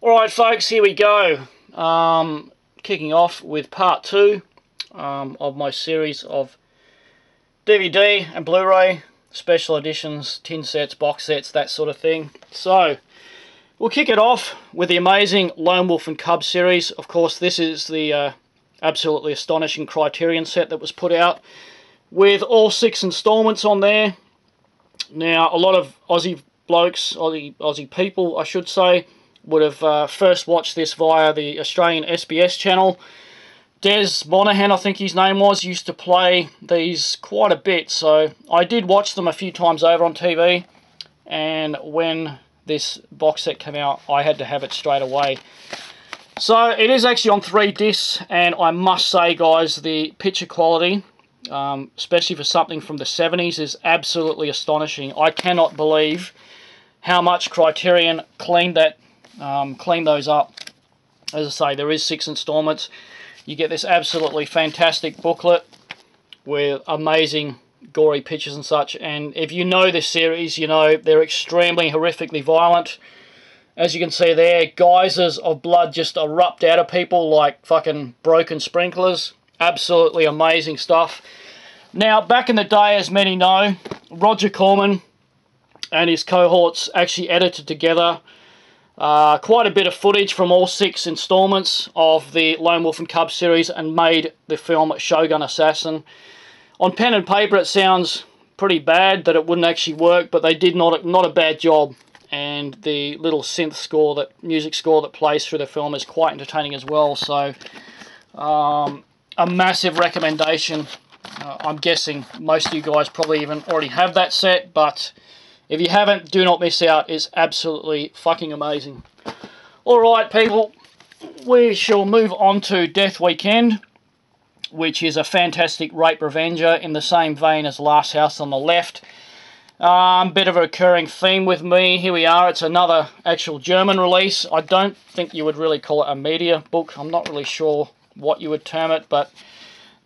Alright folks, here we go. Kicking off with part 2 of my series of DVD and Blu-ray, special editions, tin sets, box sets, that sort of thing. So, we'll kick it off with the amazing Lone Wolf and Cub series. Of course, this is the absolutely astonishing Criterion set that was put out with all 6 installments on there. Now, a lot of Aussie blokes, Aussie people, I should say, would have first watched this via the Australian SBS channel. Des Monahan, I think his name was, used to play these quite a bit, so I did watch them a few times over on TV, and when this box set came out, I had to have it straight away. So it is actually on 3 discs, and I must say, guys, the picture quality, especially for something from the 70s, is absolutely astonishing. I cannot believe how much Criterion cleaned those up. As I say, there is 6 installments. You get this absolutely fantastic booklet with amazing gory pictures and such, and if you know this series, you know they're extremely horrifically violent. As you can see there, geysers of blood just erupt out of people like fucking broken sprinklers. Absolutely amazing stuff. Now, back in the day, as many know, Roger Corman and his cohorts actually edited together quite a bit of footage from all 6 installments of the Lone Wolf and Cub series and made the film Shogun Assassin. On pen and paper it sounds pretty bad that it wouldn't actually work, but they did not a bad job, and the little synth score, music score that plays through the film is quite entertaining as well. So a massive recommendation. I'm guessing most of you guys probably even already have that set, but if you haven't, do not miss out. It's absolutely fucking amazing. Alright people, we shall move on to Death Weekend, which is a fantastic rape revenger in the same vein as Last House on the Left. Bit of a recurring theme with me. Here we are. It's another actual German release. I don't think you would really call it a media book. I'm not really sure what you would term it, but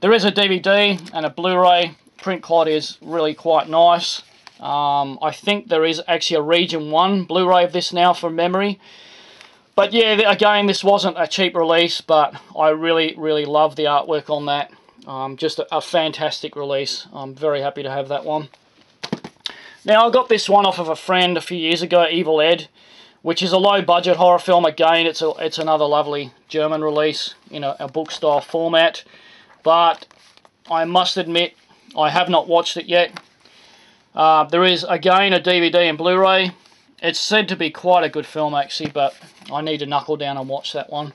there is a DVD and a Blu-ray. Print quality is really quite nice. I think there is actually a Region 1 Blu-ray of this now from memory. But yeah, again, this wasn't a cheap release, but I really, really love the artwork on that. Just a fantastic release. I'm very happy to have that one. Now, I got this one off of a friend a few years ago, Evil Ed, which is a low-budget horror film. Again, it's another lovely German release in a book-style format. But I must admit, I have not watched it yet. There is, again, a DVD and Blu-ray. It's said to be quite a good film, actually, but I need to knuckle down and watch that one.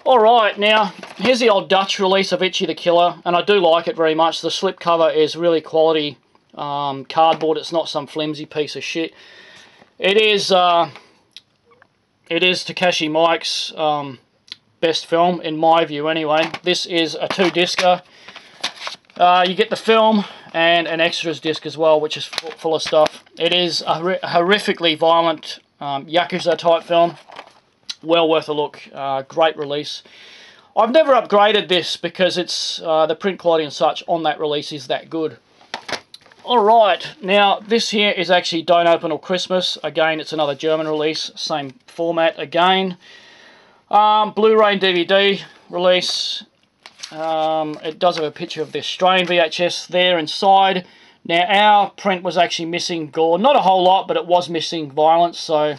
Alright, now, here's the old Dutch release of Itchy the Killer, and I do like it very much. The slipcover is really quality cardboard. It's not some flimsy piece of shit. It is Takashi Miike's best film, in my view anyway. This is a 2-discer. You get the film and an extras disc as well, which is full of stuff. It is a horrifically violent Yakuza type film. Well worth a look. Great release. I've never upgraded this because it's the print quality and such on that release is that good. Alright, now this here is actually Don't Open Till Christmas. Again, it's another German release, same format again. Blu-ray and DVD release. It does have a picture of the Australian VHS there inside. Now, our print was actually missing gore. Not a whole lot, but it was missing violence, so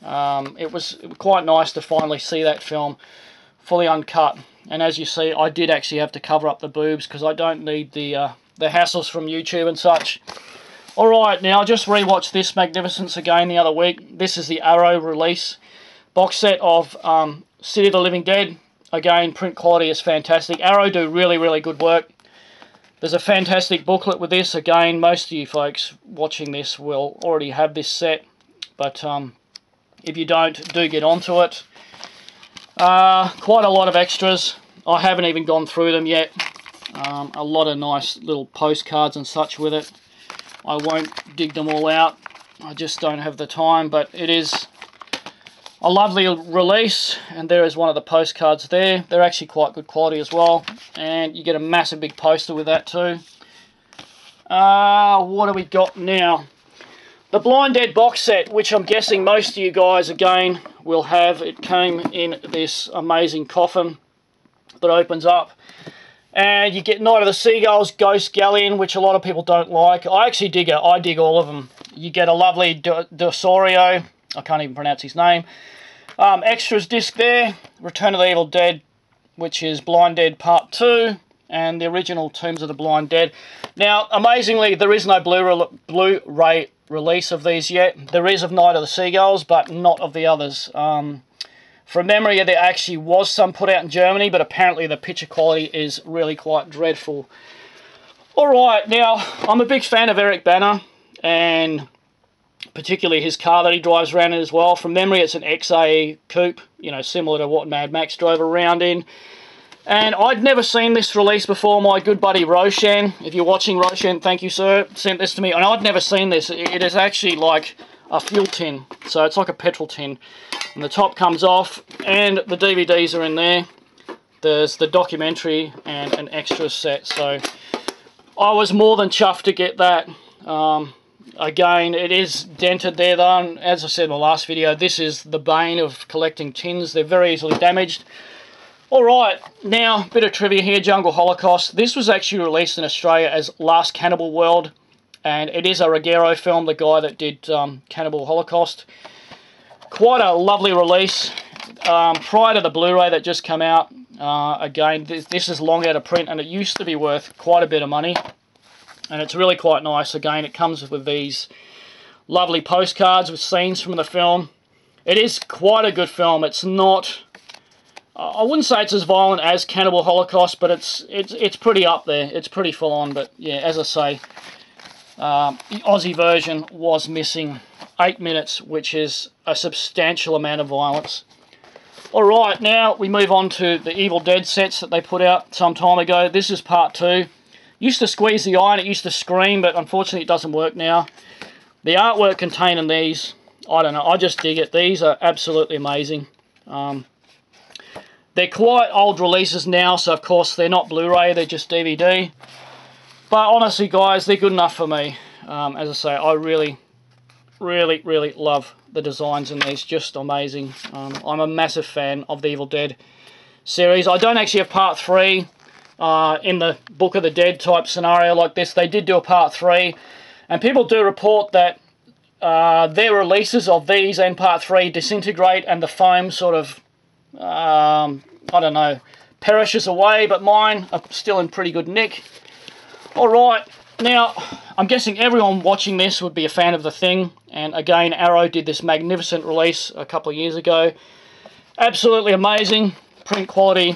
it was quite nice to finally see that film fully uncut. And as you see, I did actually have to cover up the boobs because I don't need the hassles from YouTube and such. Alright, now I just rewatched this magnificence again the other week. This is the Arrow release box set of City of the Living Dead. Again, print quality is fantastic. Arrow do really, really good work. There's a fantastic booklet with this. Again, most of you folks watching this will already have this set, but if you don't, do get onto it. Quite a lot of extras. I haven't even gone through them yet. A lot of nice little postcards and such with it. I won't dig them all out. I just don't have the time, but it is a lovely release, and there is one of the postcards there. They're actually quite good quality as well, and you get a massive big poster with that too. What do we got now? The Blind Dead box set, which I'm guessing most of you guys, again, will have. It came in this amazing coffin that opens up. And you get Night of the Seagulls, Ghost Galleon, which a lot of people don't like. I actually dig it. I dig all of them. You get a lovely Dosorio. I can't even pronounce his name. Extras disc there. Return of the Evil Dead, which is Blind Dead Part 2. And the original Tombs of the Blind Dead. Now, amazingly, there is no Blu-ray release of these yet. There is of Night of the Seagulls, but not of the others. From memory, there actually was some put out in Germany, but apparently the picture quality is really quite dreadful. Alright, now, I'm a big fan of Eric Bana, and particularly his car that he drives around in as well. From memory, it's an XA coupe, you know, similar to what Mad Max drove around in. And I'd never seen this release before. My good buddy Roshan, if you're watching, Roshan, thank you, sir, sent this to me. And I'd never seen this. It is actually like a fuel tin. So it's like a petrol tin. And the top comes off, and the DVDs are in there. There's the documentary and an extra set. So I was more than chuffed to get that. Again, it is dented there though. And as I said in my last video, this is the bane of collecting tins. They're very easily damaged. Alright, now, bit of trivia here, Jungle Holocaust. This was actually released in Australia as Last Cannibal World, and it is a Ruggero film, the guy that did Cannibal Holocaust. Quite a lovely release. Prior to the Blu-ray that just came out, again, this is long out of print, and it used to be worth quite a bit of money. And it's really quite nice. Again, it comes with these lovely postcards with scenes from the film. It is quite a good film. It's not... I wouldn't say it's as violent as Cannibal Holocaust, but it's pretty up there. It's pretty full on, but yeah, as I say, the Aussie version was missing 8 minutes, which is a substantial amount of violence. Alright, now we move on to the Evil Dead sets that they put out some time ago. This is part 2. Used to squeeze the eye and it used to scream, but unfortunately it doesn't work now. The artwork contained in these, I don't know, I just dig it. These are absolutely amazing. They're quite old releases now, so of course they're not Blu-ray, they're just DVD. But honestly guys, they're good enough for me. As I say, I really love the designs in these, just amazing. I'm a massive fan of the Evil Dead series. I don't actually have part 3 in the Book of the Dead type scenario like this. They did do a part 3, and people do report that their releases of these and part 3 disintegrate and the foam sort of I don't know, perishes away, but mine are still in pretty good nick. Alright, now, I'm guessing everyone watching this would be a fan of The Thing, and again, Arrow did this magnificent release a couple of years ago. Absolutely amazing, print quality,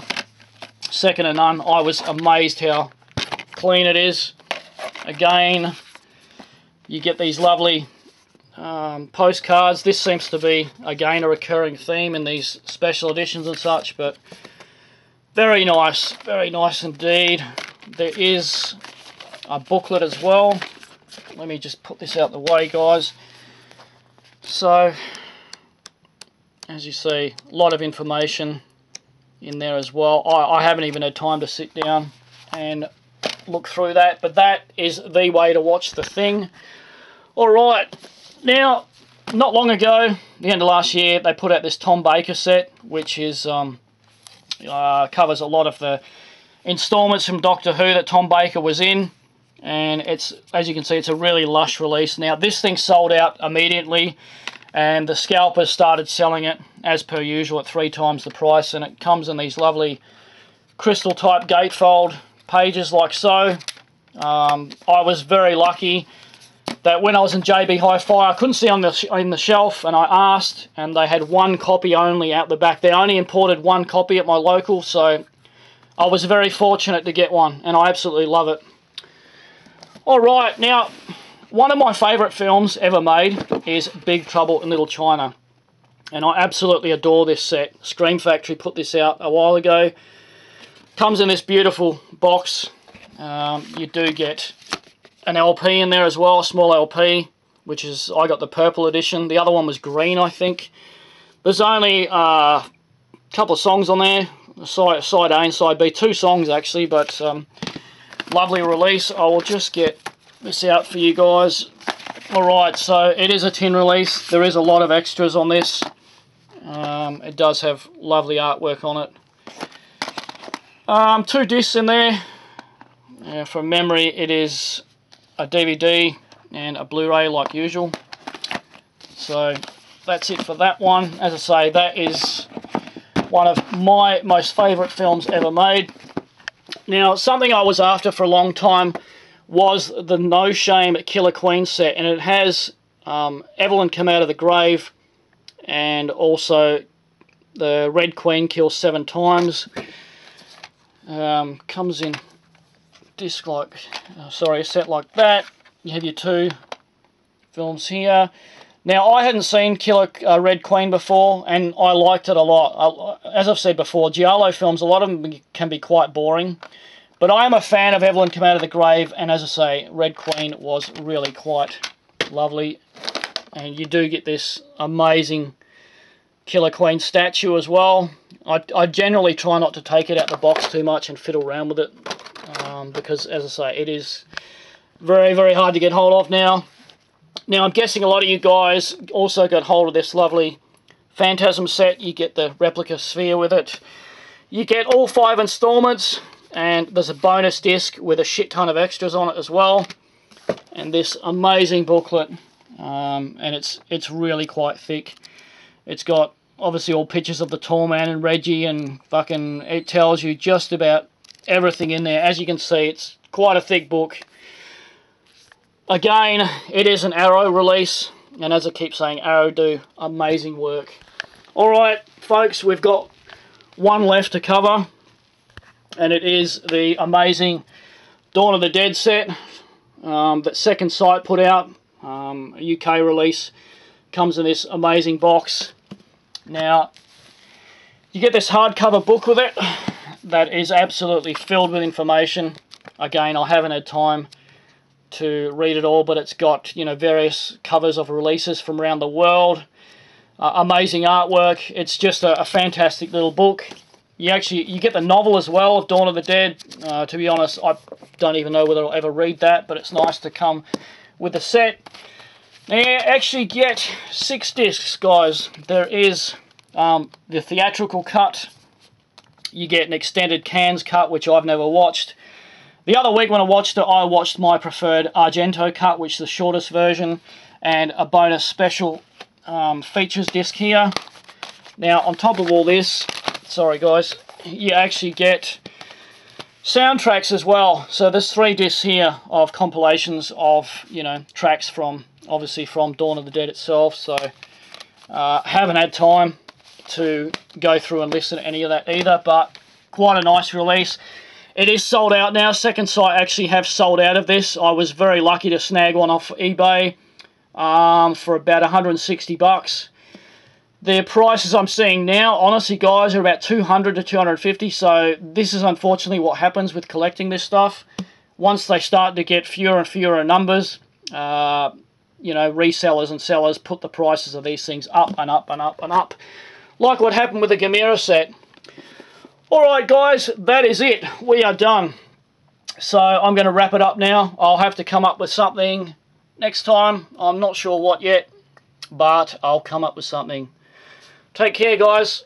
second to none. I was amazed how clean it is. Again, you get these lovely postcards. This seems to be again a recurring theme in these special editions and such, but very nice indeed. There is a booklet as well. Let me just put this out the way, guys. So as you see, a lot of information in there as well. I haven't even had time to sit down and look through that, but that is the way to watch The Thing. Alright, now, not long ago, the end of last year, they put out this Tom Baker set, which is covers a lot of the installments from Doctor Who that Tom Baker was in, and it's, as you can see, it's a really lush release. Now, this thing sold out immediately, and the scalpers started selling it, as per usual, at 3 times the price, and it comes in these lovely crystal-type gatefold pages like so. I was very lucky that when I was in JB Hi-Fi, I couldn't see on the shelf, and I asked, and they had 1 copy only out the back. They only imported 1 copy at my local, so I was very fortunate to get one, and I absolutely love it. Alright, now, one of my favourite films ever made is Big Trouble in Little China, and I absolutely adore this set. Scream Factory put this out a while ago. Comes in this beautiful box. You do get an LP in there as well, a small LP, which is, I got the purple edition. The other one was green, I think. There's only a couple of songs on there, side A and side B, 2 songs actually, but lovely release. I will just get this out for you guys. Alright, so it is a tin release. There is a lot of extras on this. It does have lovely artwork on it. 2 discs in there. From memory, it is a DVD and a Blu-ray like usual. So that's it for that one. As I say, that is one of my most favourite films ever made. Now, something I was after for a long time was the No Shame Killer Queen set, and it has Evelyn Come Out of the Grave, and also the Red Queen kills 7 times. Comes in disc like, a set like that. You have your 2 films here. Now, I hadn't seen Killer Red Queen before, and I liked it a lot. As I've said before, giallo films, a lot of them can be quite boring. But I am a fan of Evelyn Come Out of the Grave, and as I say, Red Queen was really quite lovely. And you do get this amazing Killer Queen statue as well. I generally try not to take it out the box too much and fiddle around with it. Because, as I say, it is very, very hard to get hold of now. Now, I'm guessing a lot of you guys also got hold of this lovely Phantasm set. You get the replica sphere with it. You get all 5 installments, and there's a bonus disc with a shit ton of extras on it as well. And this amazing booklet, and it's really quite thick. It's got, obviously, all pictures of the Tall Man and Reggie, and fucking, it tells you just about everything in there. As you can see, it's quite a thick book. Again, it is an Arrow release, and as I keep saying, Arrow do amazing work. Alright, folks, we've got one left to cover, and it is the amazing Dawn of the Dead set that Second Sight put out, a UK release. Comes in this amazing box. Now, you get this hardcover book with it that is absolutely filled with information. Again, I haven't had time to read it all, but it's got, you know, various covers of releases from around the world. Amazing artwork. It's just a fantastic little book. You get the novel as well of Dawn of the Dead. To be honest, I don't even know whether I'll ever read that, but it's nice to come with the set. Now, you actually get 6 discs, guys. There is the theatrical cut. You get an extended cans cut, which I've never watched. The other week when I watched it, I watched my preferred Argento cut, which is the shortest version, and a bonus special features disc here. Now, on top of all this, sorry guys, you actually get soundtracks as well. So there's 3 discs here of compilations of, you know, tracks from, obviously from Dawn of the Dead itself. So haven't had time to go through and listen to any of that either, but quite a nice release. It is sold out now. Second Sight actually have sold out of this. I was very lucky to snag one off eBay for about 160 bucks. The prices I'm seeing now, honestly guys, are about 200 to 250, so this is unfortunately what happens with collecting this stuff. Once they start to get fewer and fewer numbers, you know, resellers and sellers put the prices of these things up and up and up and up, like what happened with the Gamera set. Alright guys, that is it. We are done. So I'm going to wrap it up now. I'll have to come up with something next time. I'm not sure what yet, but I'll come up with something. Take care guys.